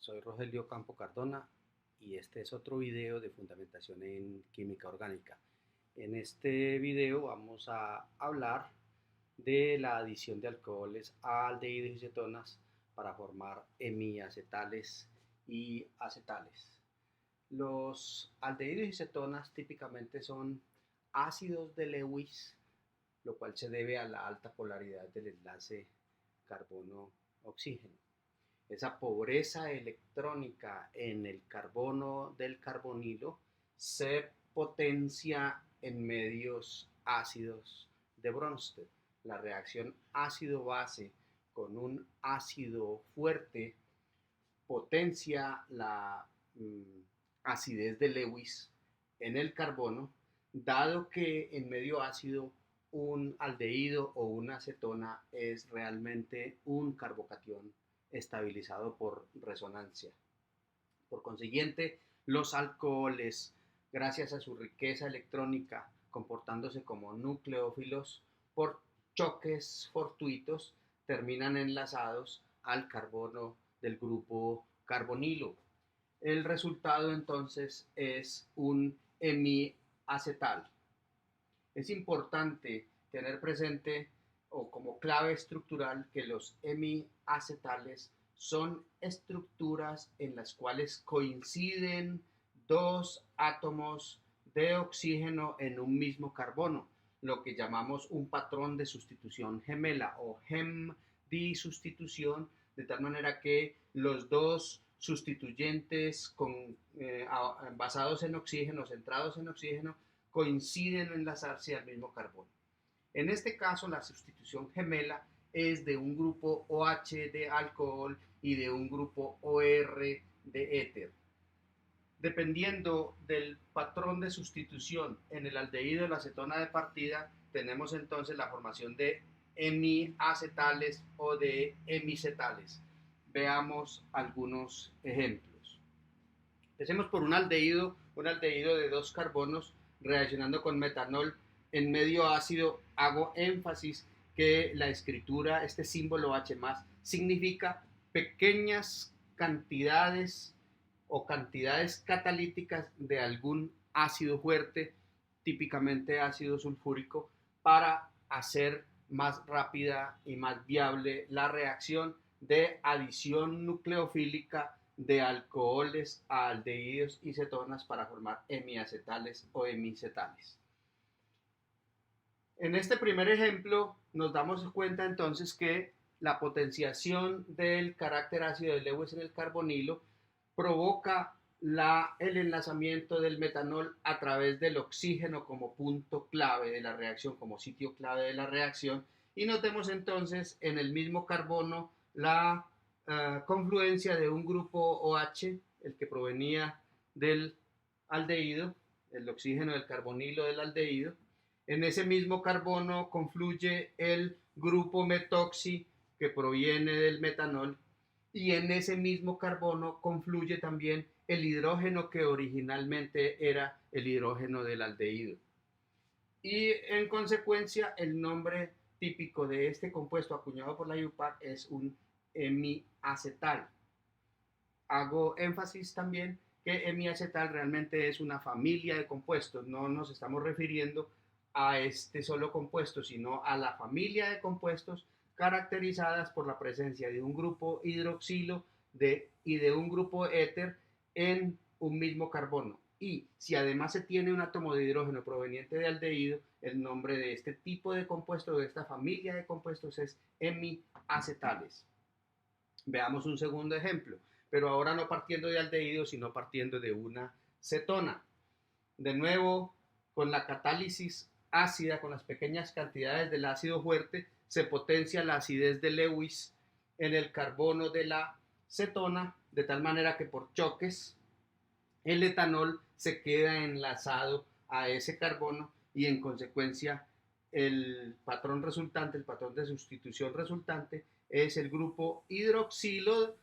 soy Rogelio Campo Cardona y este es otro video de fundamentación en química orgánica. En este video vamos a hablar de la adición de alcoholes a aldehídos y cetonas para formar hemiacetales y acetales. Los aldehídos y cetonas típicamente son ácidos de Lewis, lo cual se debe a la alta polaridad del enlace carbono-oxígeno. Esa pobreza electrónica en el carbono del carbonilo se potencia en medios ácidos de Bronsted. La reacción ácido-base con un ácido fuerte potencia la acidez de Lewis en el carbono, dado que en medio ácido un aldehído o una acetona es realmente un carbocatión estabilizado por resonancia. Por consiguiente, los alcoholes, gracias a su riqueza electrónica, comportándose como nucleófilos, por choques fortuitos, terminan enlazados al carbono del grupo carbonilo. El resultado entonces es un hemiacetal. Es importante tener presente o como clave estructural que los hemiacetales son estructuras en las cuales coinciden dos átomos de oxígeno en un mismo carbono, lo que llamamos un patrón de sustitución gemela o hemdisustitución, de tal manera que los dos sustituyentes basados en oxígeno, centrados en oxígeno, coinciden en enlazarse al mismo carbono. En este caso, la sustitución gemela es de un grupo OH de alcohol y de un grupo OR de éter. Dependiendo del patrón de sustitución en el aldehído de la acetona de partida, tenemos entonces la formación de hemiacetales o de hemicetales. Veamos algunos ejemplos. Empecemos por un aldehído de dos carbonos reaccionando con metanol en medio ácido. Hago énfasis que la escritura, este símbolo H+, significa pequeñas cantidades o cantidades catalíticas de algún ácido fuerte, típicamente ácido sulfúrico, para hacer más rápida y más viable la reacción de adición nucleofílica de alcoholes a aldehídos y cetonas para formar hemiacetales o hemicetales. En este primer ejemplo nos damos cuenta entonces que la potenciación del carácter ácido de Lewis en el carbonilo provoca el enlazamiento del metanol a través del oxígeno como punto clave de la reacción, como sitio clave de la reacción, y notemos entonces en el mismo carbono la confluencia de un grupo OH, el que provenía del aldehído, el oxígeno del carbonilo del aldehído. En ese mismo carbono confluye el grupo metoxi que proviene del metanol, y en ese mismo carbono confluye también el hidrógeno que originalmente era el hidrógeno del aldehído. Y en consecuencia el nombre típico de este compuesto acuñado por la IUPAC es un hemiacetal. Hago énfasis también que hemiacetal realmente es una familia de compuestos, no nos estamos refiriendo a este solo compuesto, sino a la familia de compuestos caracterizadas por la presencia de un grupo hidroxilo y de un grupo éter en un mismo carbono. Y si además se tiene un átomo de hidrógeno proveniente de aldehído, el nombre de este tipo de compuesto, de esta familia de compuestos, es hemiacetales. Veamos un segundo ejemplo, pero ahora no partiendo de aldehído, sino partiendo de una cetona. De nuevo, con la catálisis ácida, con las pequeñas cantidades del ácido fuerte, se potencia la acidez de Lewis en el carbono de la cetona, de tal manera que por choques el etanol se queda enlazado a ese carbono y en consecuencia el patrón resultante, el patrón de sustitución resultante es el grupo hidroxilo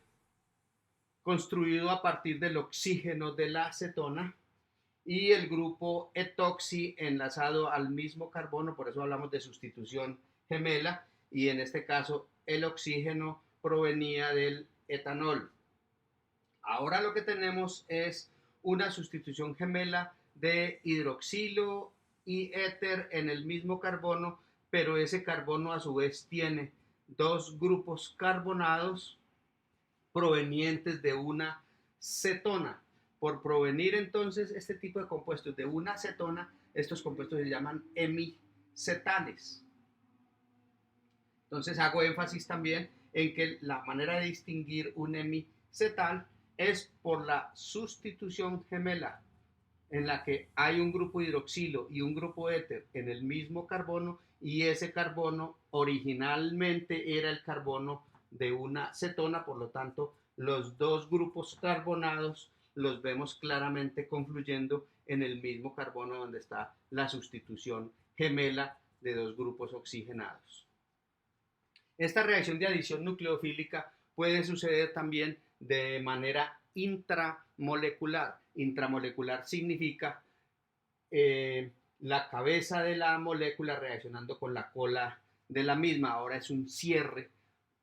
construido a partir del oxígeno de la cetona y el grupo etoxi enlazado al mismo carbono, por eso hablamos de sustitución gemela, y en este caso el oxígeno provenía del etanol. Ahora lo que tenemos es una sustitución gemela de hidroxilo y éter en el mismo carbono, pero ese carbono a su vez tiene dos grupos carbonados provenientes de una cetona. Por provenir entonces este tipo de compuestos de una cetona, estos compuestos se llaman hemicetales. Entonces hago énfasis también en que la manera de distinguir un hemicetal es por la sustitución gemela, en la que hay un grupo hidroxilo y un grupo éter en el mismo carbono, y ese carbono originalmente era el carbono de una cetona. Por lo tanto, los dos grupos carbonados los vemos claramente confluyendo en el mismo carbono, donde está la sustitución gemela de dos grupos oxigenados. Esta reacción de adición nucleofílica puede suceder también de manera intramolecular. Intramolecular significa la cabeza de la molécula reaccionando con la cola de la misma. Ahora es un cierre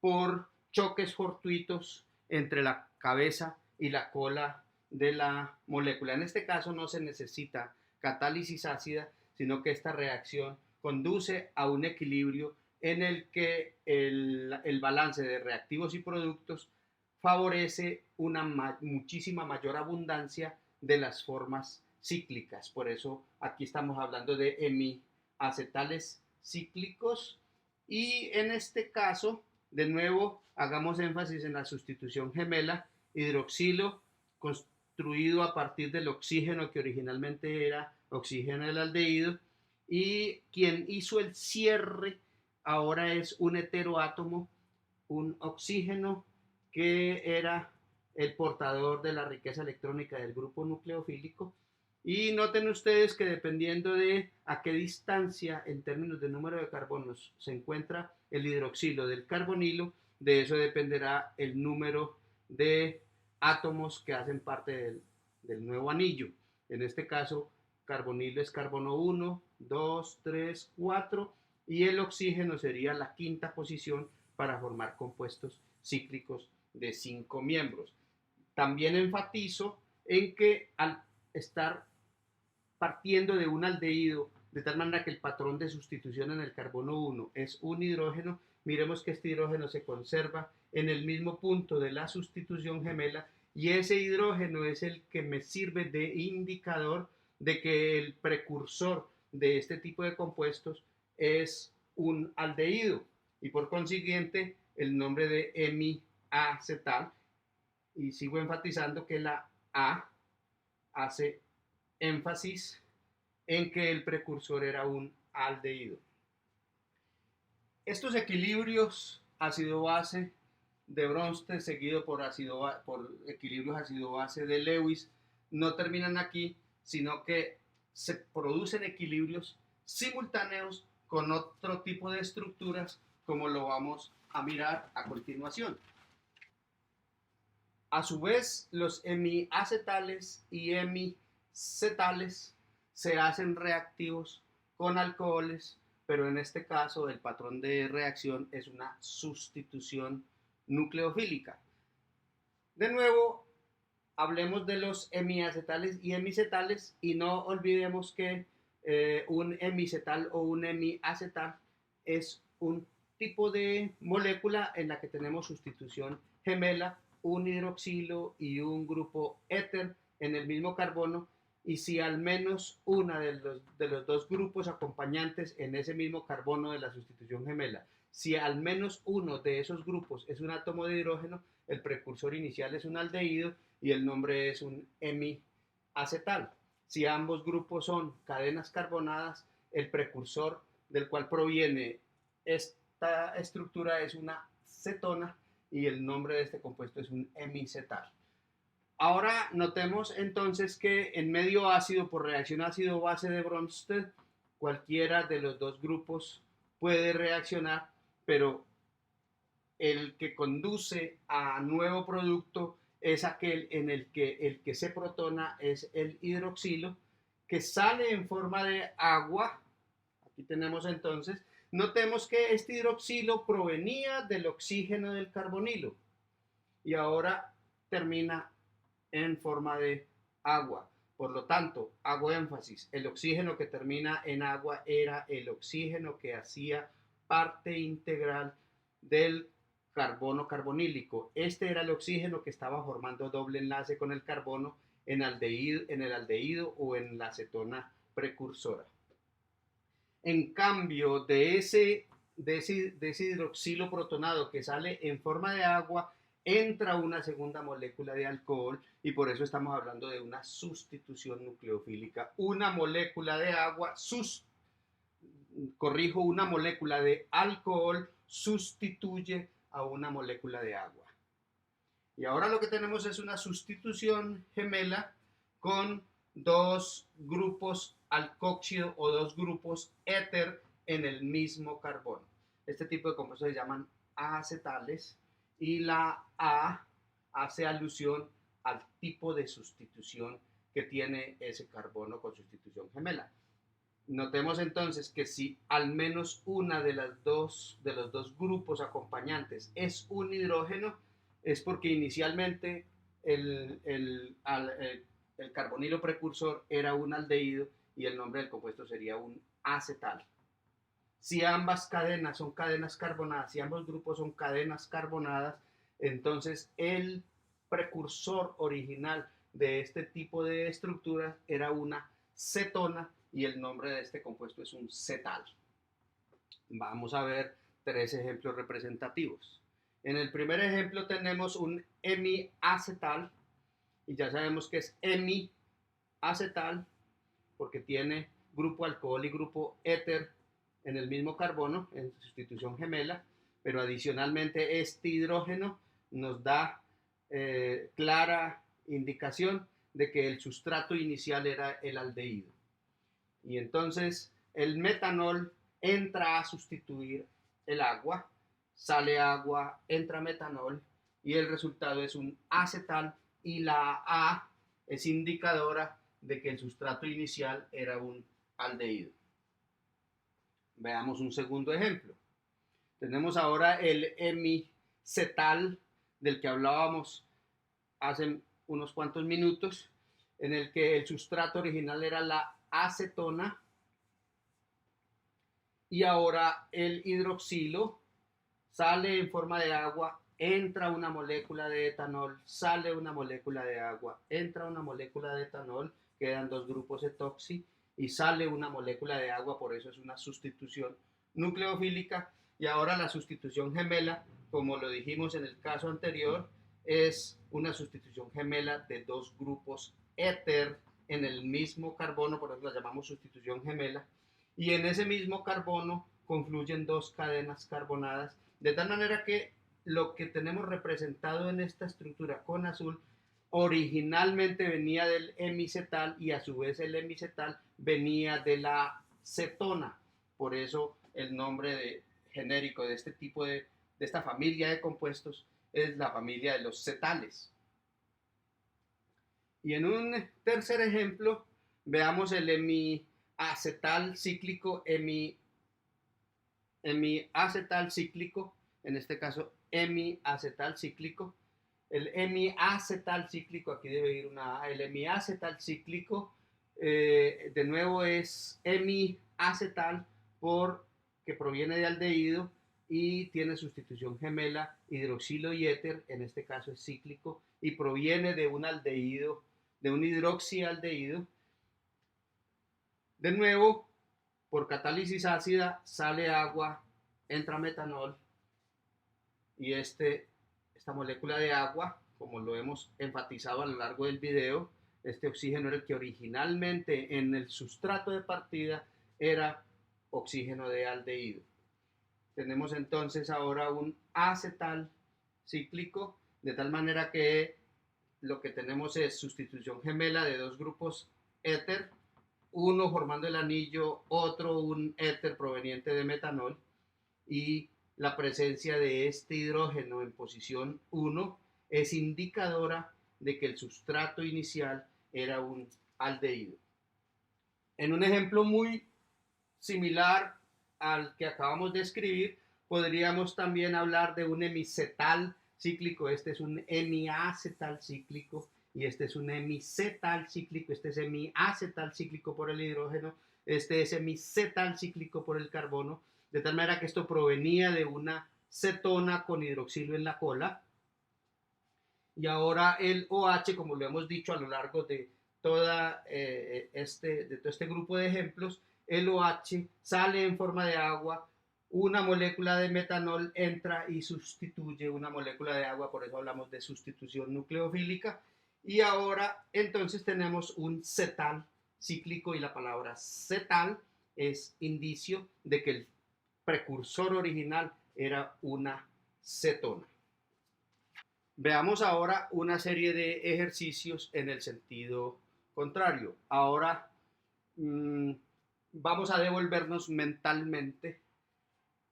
por choques fortuitos entre la cabeza y la cola de la molécula. En este caso no se necesita catálisis ácida, sino que esta reacción conduce a un equilibrio en el que el balance de reactivos y productos favorece una muchísima mayor abundancia de las formas cíclicas. Por eso aquí estamos hablando de hemiacetales cíclicos, y en este caso, de nuevo, hagamos énfasis en la sustitución gemela: hidroxilo construido a partir del oxígeno que originalmente era oxígeno del aldehído, y quien hizo el cierre ahora es un heteroátomo, un oxígeno que era el portador de la riqueza electrónica del grupo nucleofílico. Y noten ustedes que dependiendo de a qué distancia en términos de número de carbonos se encuentra el hidroxilo del carbonilo, de eso dependerá el número de átomos que hacen parte del nuevo anillo. En este caso, carbonilo es carbono 1, 2, 3, 4, y el oxígeno sería la quinta posición para formar compuestos cíclicos de 5 miembros. También enfatizo en que al estar partiendo de un aldehído, de tal manera que el patrón de sustitución en el carbono 1 es un hidrógeno, miremos que este hidrógeno se conserva en el mismo punto de la sustitución gemela, y ese hidrógeno es el que me sirve de indicador de que el precursor de este tipo de compuestos es un aldehído, y por consiguiente el nombre de hemiacetal. Y sigo enfatizando que la A hace énfasis en que el precursor era un aldehído. Estos equilibrios ácido-base de Bronsted seguido por equilibrios ácido-base de Lewis no terminan aquí, sino que se producen equilibrios simultáneos con otro tipo de estructuras, como lo vamos a mirar a continuación. A su vez, los hemiacetales y hemicetales se hacen reactivos con alcoholes, pero en este caso el patrón de reacción es una sustitución nucleofílica. De nuevo, hablemos de los hemiacetales y hemicetales, y no olvidemos que un hemicetal o un hemiacetal es un tipo de molécula en la que tenemos sustitución gemela, un hidroxilo y un grupo éter en el mismo carbono, y si al menos una de los dos grupos acompañantes en ese mismo carbono de la sustitución gemela, si al menos uno de esos grupos es un átomo de hidrógeno, el precursor inicial es un aldehído y el nombre es un hemiacetal. Si ambos grupos son cadenas carbonadas, el precursor del cual proviene esta estructura es una cetona y el nombre de este compuesto es un hemicetal. Ahora notemos entonces que en medio ácido, por reacción ácido-base de Bronsted, cualquiera de los dos grupos puede reaccionar, pero el que conduce a nuevo producto es aquel en el que se protona es el hidroxilo, que sale en forma de agua. Aquí tenemos entonces, notemos que este hidroxilo provenía del oxígeno del carbonilo y ahora termina en forma de agua. Por lo tanto, hago énfasis, el oxígeno que termina en agua era el oxígeno que hacía parte integral del carbono carbonílico. Este era el oxígeno que estaba formando doble enlace con el carbono en el aldehído o en la acetona precursora. En cambio, de ese hidroxilo protonado que sale en forma de agua, entra una segunda molécula de alcohol y por eso estamos hablando de una sustitución nucleofílica. Una molécula de agua, una molécula de alcohol sustituye a una molécula de agua. Y ahora lo que tenemos es una sustitución gemela con dos grupos alcoxído o dos grupos éter en el mismo carbono. Este tipo de compuestos se llaman acetales y la A hace alusión al tipo de sustitución que tiene ese carbono con sustitución gemela. Notemos entonces que si al menos una de los dos grupos acompañantes es un hidrógeno, es porque inicialmente el, el, el carbonilo precursor era un aldehído y el nombre del compuesto sería un acetal. Si ambas cadenas son cadenas carbonadas, si ambos grupos son cadenas carbonadas, entonces el precursor original de este tipo de estructuras era una cetona y el nombre de este compuesto es un cetal. Vamos a ver tres ejemplos representativos. En el primer ejemplo tenemos un hemiacetal y ya sabemos que es hemiacetal porque tiene grupo alcohol y grupo éter en el mismo carbono, en sustitución gemela, pero adicionalmente este hidrógeno nos da clara indicación de que el sustrato inicial era el aldehído. Y entonces el metanol entra a sustituir el agua, sale agua, entra metanol y el resultado es un acetal y la A es indicadora de que el sustrato inicial era un aldehído. Veamos un segundo ejemplo. Tenemos ahora el hemicetal del que hablábamos hace unos cuantos minutos, en el que el sustrato original era la acetona y ahora el hidroxilo sale en forma de agua, entra una molécula de etanol, sale una molécula de agua, entra una molécula de etanol, quedan dos grupos etoxi y sale una molécula de agua, por eso es una sustitución nucleofílica. Y ahora la sustitución gemela, como lo dijimos en el caso anterior, es una sustitución gemela de dos grupos éter en el mismo carbono, por eso la llamamos sustitución gemela, y en ese mismo carbono confluyen dos cadenas carbonadas, de tal manera que lo que tenemos representado en esta estructura con azul originalmente venía del hemicetal y a su vez el hemicetal venía de la cetona. Por eso el nombre genérico de este tipo de esta familia de compuestos es la familia de los cetales. Y en un tercer ejemplo veamos el hemiacetal cíclico, hemiacetal cíclico, en este caso hemiacetal cíclico. El hemiacetal cíclico, aquí debe ir una A, el hemiacetal cíclico, de nuevo es hemiacetal porque proviene de aldehído y tiene sustitución gemela hidroxilo y éter, en este caso es cíclico, y proviene de un aldehído, de un hidroxialdehído. De nuevo, por catálisis ácida sale agua, entra metanol y esta molécula de agua, como lo hemos enfatizado a lo largo del video, este oxígeno era el que originalmente en el sustrato de partida era oxígeno de aldehído. Tenemos entonces ahora un acetal cíclico, de tal manera que lo que tenemos es sustitución gemela de dos grupos éter, uno formando el anillo, otro un éter proveniente de metanol, y la presencia de este hidrógeno en posición 1 es indicadora de que el sustrato inicial era un aldehído. En un ejemplo muy similar al que acabamos de escribir, podríamos también hablar de un hemicetal cíclico. Este es un hemiacetal cíclico y este es un hemicetal cíclico, este es hemiacetal cíclico por el hidrógeno, este es hemicetal cíclico por el carbono, de tal manera que esto provenía de una cetona con hidroxilo en la cola, y ahora el OH, como lo hemos dicho a lo largo de, de todo este grupo de ejemplos, el OH sale en forma de agua, una molécula de metanol entra y sustituye una molécula de agua, por eso hablamos de sustitución nucleofílica, y ahora entonces tenemos un cetal cíclico, y la palabra cetal es indicio de que el precursor original era una cetona. Veamos ahora una serie de ejercicios en el sentido contrario. Ahora vamos a devolvernos mentalmente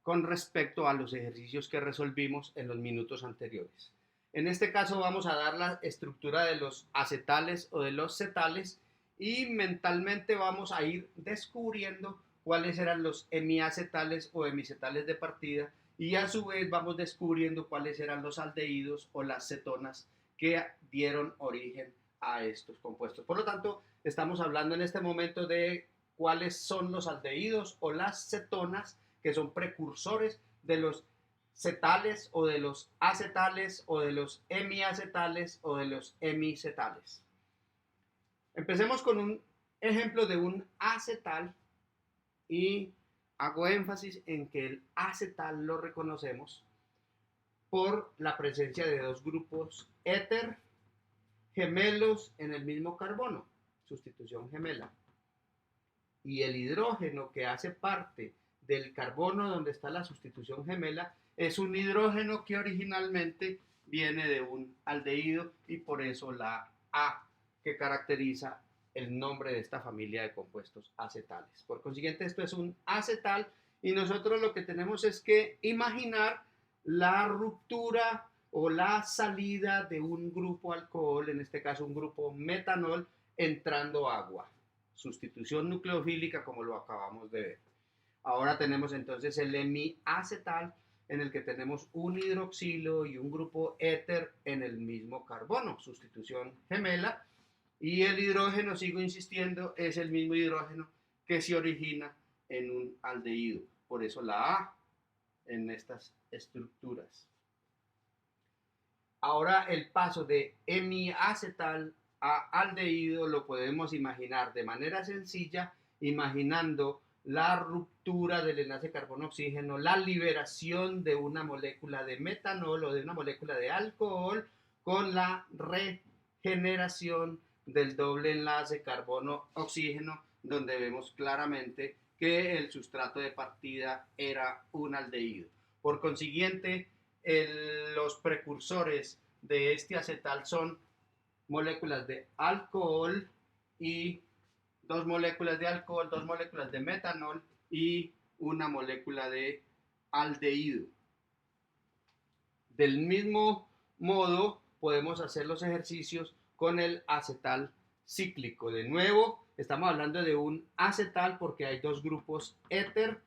con respecto a los ejercicios que resolvimos en los minutos anteriores. En este caso vamos a dar la estructura de los acetales o de los cetales y mentalmente vamos a ir descubriendo cuáles eran los hemiacetales o hemicetales de partida, y a su vez vamos descubriendo cuáles eran los aldehídos o las cetonas que dieron origen a estos compuestos. Por lo tanto, estamos hablando en este momento de cuáles son los aldehídos o las cetonas que son precursores de los cetales o de los acetales o de los hemiacetales o de los hemicetales. Empecemos con un ejemplo de un acetal, y hago énfasis en que el acetal lo reconocemos por la presencia de dos grupos éter gemelos en el mismo carbono, sustitución gemela. Y el hidrógeno que hace parte del carbono donde está la sustitución gemela es un hidrógeno que originalmente viene de un aldehído, y por eso la A que caracteriza el nombre de esta familia de compuestos acetales. Por consiguiente, esto es un acetal, y nosotros lo que tenemos es que imaginar la ruptura o la salida de un grupo alcohol, en este caso un grupo metanol, entrando agua. Sustitución nucleofílica, como lo acabamos de ver. Ahora tenemos entonces el hemiacetal, en el que tenemos un hidroxilo y un grupo éter en el mismo carbono, sustitución gemela, y el hidrógeno, sigo insistiendo, es el mismo hidrógeno que se origina en un aldehído. Por eso la A en estas estructuras. Ahora el paso de hemiacetal a aldehído lo podemos imaginar de manera sencilla, imaginando la ruptura del enlace carbono-oxígeno, la liberación de una molécula de metanol o de una molécula de alcohol con la regeneración del doble enlace carbono-oxígeno, donde vemos claramente que el sustrato de partida era un aldehído. Por consiguiente, los precursores de este acetal son moléculas de alcohol y dos moléculas de alcohol, dos moléculas de metanol y una molécula de aldehído. Del mismo modo, podemos hacer los ejercicios con el acetal cíclico. De nuevo, estamos hablando de un acetal porque hay dos grupos éter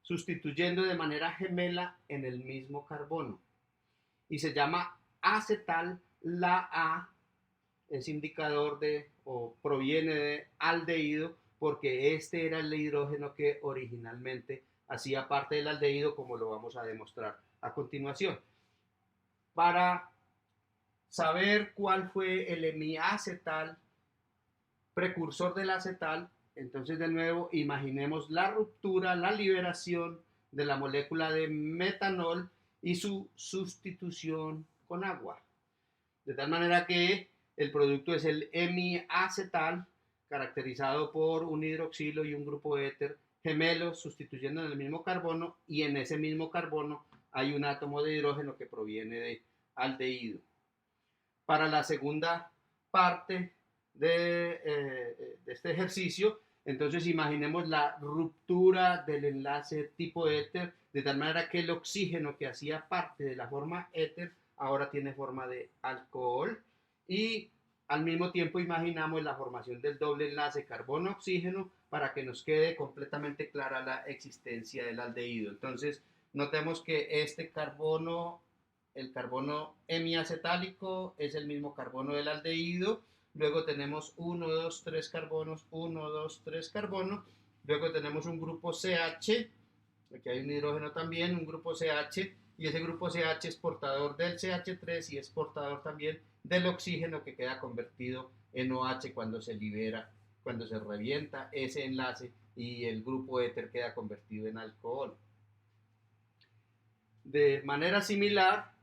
sustituyendo de manera gemela en el mismo carbono. Y se llama acetal, la A es indicador de o proviene de aldehído porque este era el hidrógeno que originalmente hacía parte del aldehído, como lo vamos a demostrar a continuación. Para saber cuál fue el hemiacetal precursor del acetal, entonces de nuevo imaginemos la ruptura, la liberación de la molécula de metanol y su sustitución con agua. De tal manera que el producto es el hemiacetal, caracterizado por un hidroxilo y un grupo éter gemelos sustituyendo en el mismo carbono, y en ese mismo carbono hay un átomo de hidrógeno que proviene de aldehído. Para la segunda parte de este ejercicio, entonces imaginemos la ruptura del enlace tipo éter, de tal manera que el oxígeno que hacía parte de la forma éter ahora tiene forma de alcohol, y al mismo tiempo imaginamos la formación del doble enlace carbono-oxígeno para que nos quede completamente clara la existencia del aldehído. Entonces notemos que este carbono el carbono hemiacetálico es el mismo carbono del aldehído. Luego tenemos 1, 2, 3 carbonos, 1, 2, 3 carbonos. Luego tenemos un grupo CH, aquí hay un hidrógeno también, un grupo CH, y ese grupo CH es portador del CH3 y es portador también del oxígeno que queda convertido en OH cuando se libera, cuando se revienta ese enlace y el grupo éter queda convertido en alcohol. De manera similar,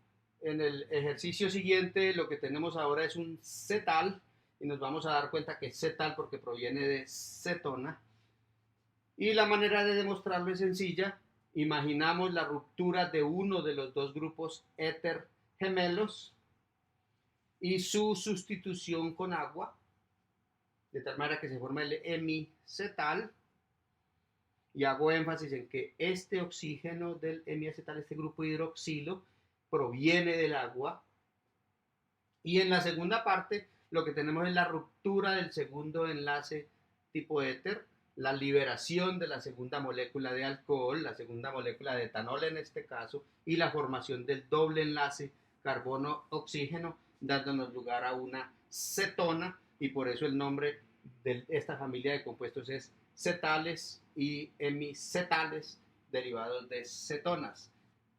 en el ejercicio siguiente lo que tenemos ahora es un cetal y nos vamos a dar cuenta que es cetal porque proviene de cetona. Y la manera de demostrarlo es sencilla. Imaginamos la ruptura de uno de los dos grupos éter gemelos y su sustitución con agua, de tal manera que se forma el hemicetal. Y hago énfasis en que este oxígeno del hemiacetal, este grupo hidroxilo, proviene del agua. Y en la segunda parte lo que tenemos es la ruptura del segundo enlace tipo éter, la liberación de la segunda molécula de alcohol, la segunda molécula de etanol en este caso, y la formación del doble enlace carbono-oxígeno, dándonos lugar a una cetona, y por eso el nombre de esta familia de compuestos es cetales y hemicetales, derivados de cetonas.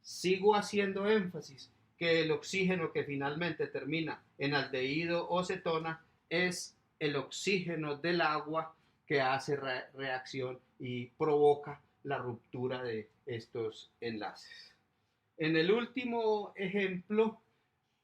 Sigo haciendo énfasis que el oxígeno que finalmente termina en aldehído o cetona es el oxígeno del agua que hace reacción y provoca la ruptura de estos enlaces. En el último ejemplo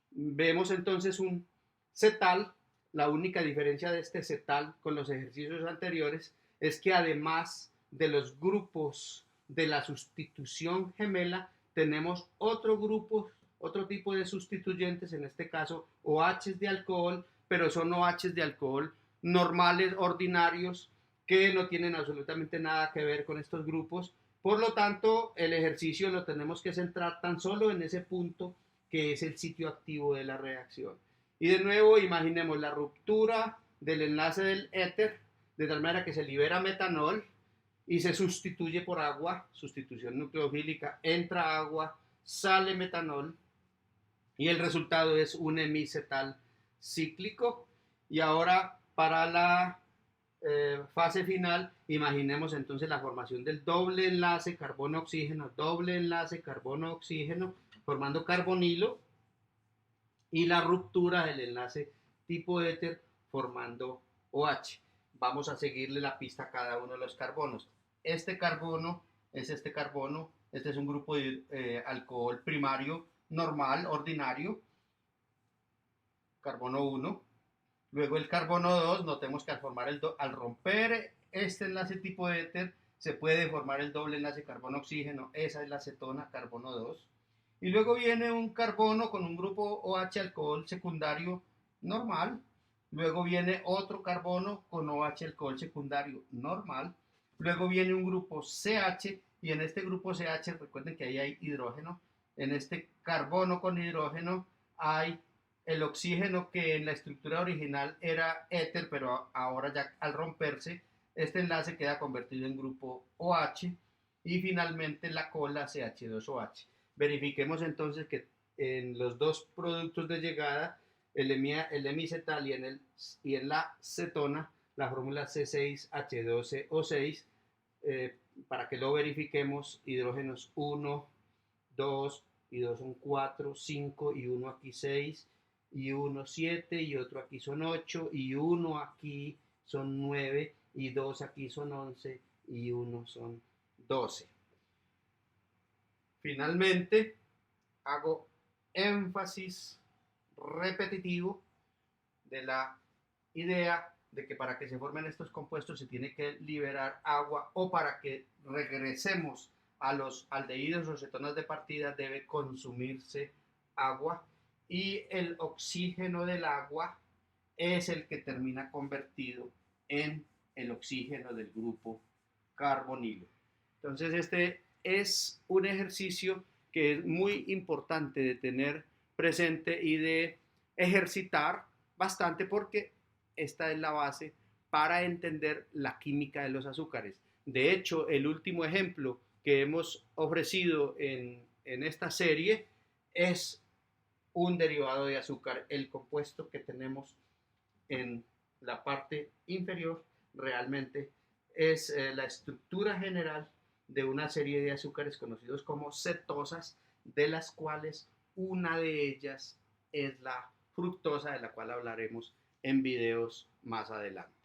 vemos entonces un cetal. La única diferencia de este cetal con los ejercicios anteriores es que además de los grupos de la sustitución gemela, tenemos otro grupo, otro tipo de sustituyentes, en este caso OHs de alcohol, pero son OHs de alcohol normales, ordinarios, que no tienen absolutamente nada que ver con estos grupos. Por lo tanto, el ejercicio lo tenemos que centrar tan solo en ese punto que es el sitio activo de la reacción. Y de nuevo, imaginemos la ruptura del enlace del éter, de tal manera que se libera metanol y se sustituye por agua, sustitución nucleofílica, entra agua, sale metanol, y el resultado es un hemicetal cíclico. Y ahora, para la fase final, imaginemos entonces la formación del doble enlace carbono-oxígeno, doble enlace carbono-oxígeno, formando carbonilo, y la ruptura del enlace tipo éter formando OH. Vamos a seguirle la pista a cada uno de los carbonos. Este carbono es este carbono, este es un grupo de alcohol primario normal, ordinario, carbono 1. Luego el carbono 2, notemos que al romper este enlace tipo éter, se puede formar el doble enlace carbono-oxígeno, esa es la cetona, carbono 2. Y luego viene un carbono con un grupo OH alcohol secundario normal. Luego viene otro carbono con OH alcohol secundario normal. Luego viene un grupo CH, y en este grupo CH, recuerden que ahí hay hidrógeno. En este carbono con hidrógeno hay el oxígeno que en la estructura original era éter, pero ahora ya al romperse, este enlace queda convertido en grupo OH, y finalmente la cola CH2OH. Verifiquemos entonces que en los dos productos de llegada, el hemicetal y en la cetona, la fórmula C6H12O6, para que lo verifiquemos, hidrógenos 1, 2, y 2 son 4, 5, y 1 aquí 6, y 1 7, y otro aquí son 8, y 1 aquí son 9, y 2 aquí son 11, y 1 son 12. Finalmente, hago énfasis repetitivo de la idea de que para que se formen estos compuestos se tiene que liberar agua, o para que regresemos a los aldehídos o cetonas de partida debe consumirse agua, y el oxígeno del agua es el que termina convertido en el oxígeno del grupo carbonilo. Entonces este es un ejercicio que es muy importante de tener presente y de ejercitar bastante, porque esta es la base para entender la química de los azúcares. De hecho, el último ejemplo que hemos ofrecido en esta serie es un derivado de azúcar. El compuesto que tenemos en la parte inferior realmente es la estructura general de una serie de azúcares conocidos como cetosas, de las cuales una de ellas es la fructosa, de la cual hablaremos en videos más adelante.